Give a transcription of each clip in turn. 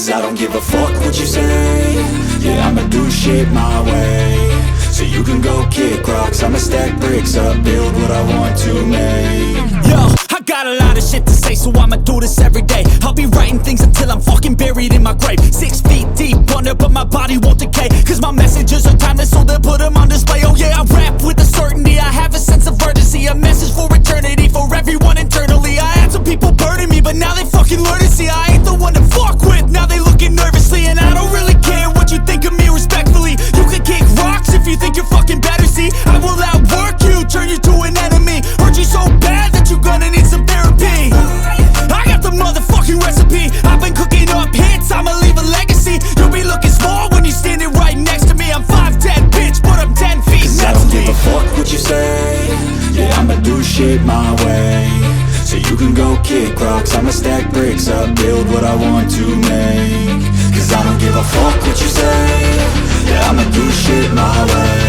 Cause I don't give a fuck what you say. Yeah, I'ma do shit my way. So you can go kick rocks, I'ma stack bricks up, build what I want to make. Yo, I got a lot of shit to say, so I'ma do this every day. I'll be writing things until I'm fucking buried in my grave. 6 feet deep under, but my body won't decay. Cause my messages are timeless, so they'll put them on display. Oh yeah, I rap with a certainty, I have a sense of urgency. A message for eternity, for everyone internally. I had some people burning me, but now they fucking learn to see I ain't the one to fuck with, now they looking nervously. And I don't really care what you think of me respectfully. You can kick rocks if you think you're fucking better, see I will outwork you, turn you to an enemy. Hurt you so bad that you're gonna need some therapy. I got the motherfucking recipe, I've been cooking up hits, I'ma leave a legacy. You'll be looking small when you're standing right next to me. I'm 5'10", bitch, but I'm 10 feet. Cause I don't give a fuck what you say. Yeah, I'ma do shit my way. So you can go kick rocks, I'ma stack bricks up, build what I want to make. Cause I don't give a fuck what you say. Yeah, I'ma do shit my way.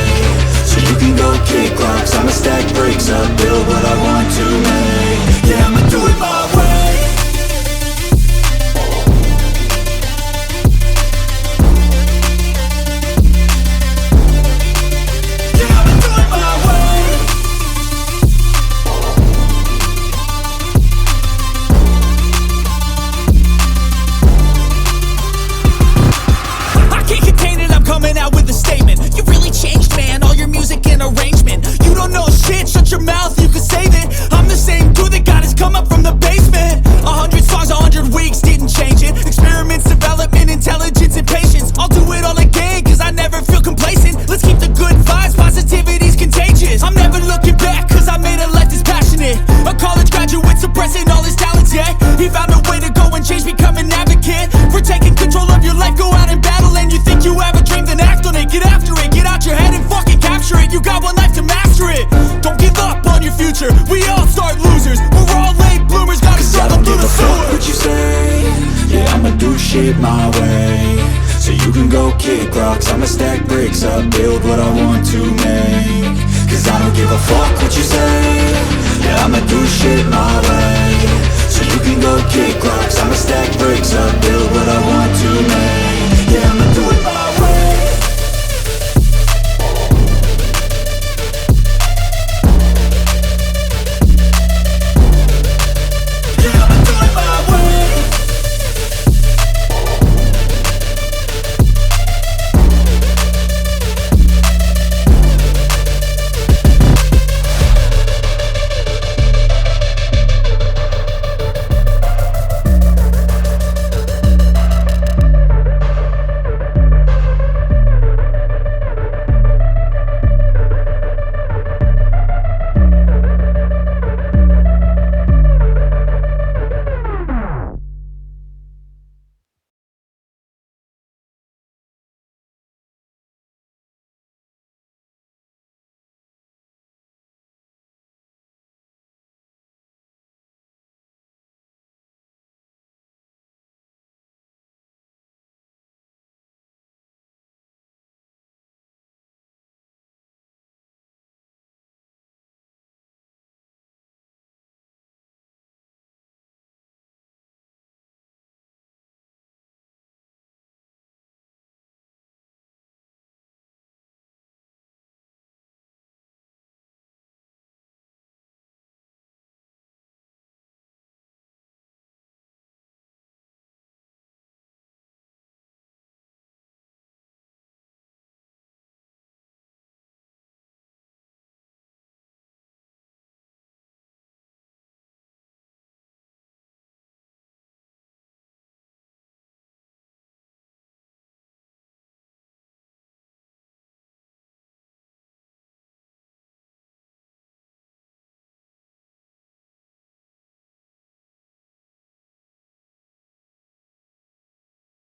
So you can go kick rocks, I'ma stack bricks up, build what I want to make. Yeah, I'ma do it my way. Coming out with a statement. You really changed, man, all your music and arrangement. You don't know shit, shut your mouth, you can save it. I'm the same dude that got his come up from the basement. 100 songs, 100 weeks, didn't change it. Experiments, development, intelligence, and patience. I'll do it all again, cause I never feel complacent. Let's keep the good vibes, positivity's contagious. I'm never looking back, cause I made a life that's passionate. A college graduate suppressing all his talents, yeah. He found a way to go and change, become an advocate. For taking control of your life, go out and battle. And you think you have a dream, then act on it. Get after it, get out your head and fucking capture it. You got one life to master it. Don't give up on your future, we all start losers. We're all late bloomers, gotta struggle through the sewer. What you say? Yeah, I'ma do shit my way. So you can go kick rocks, I'ma stack bricks up, build what I want to make. Cause I don't give a fuck what you say. Yeah, I'ma do shit my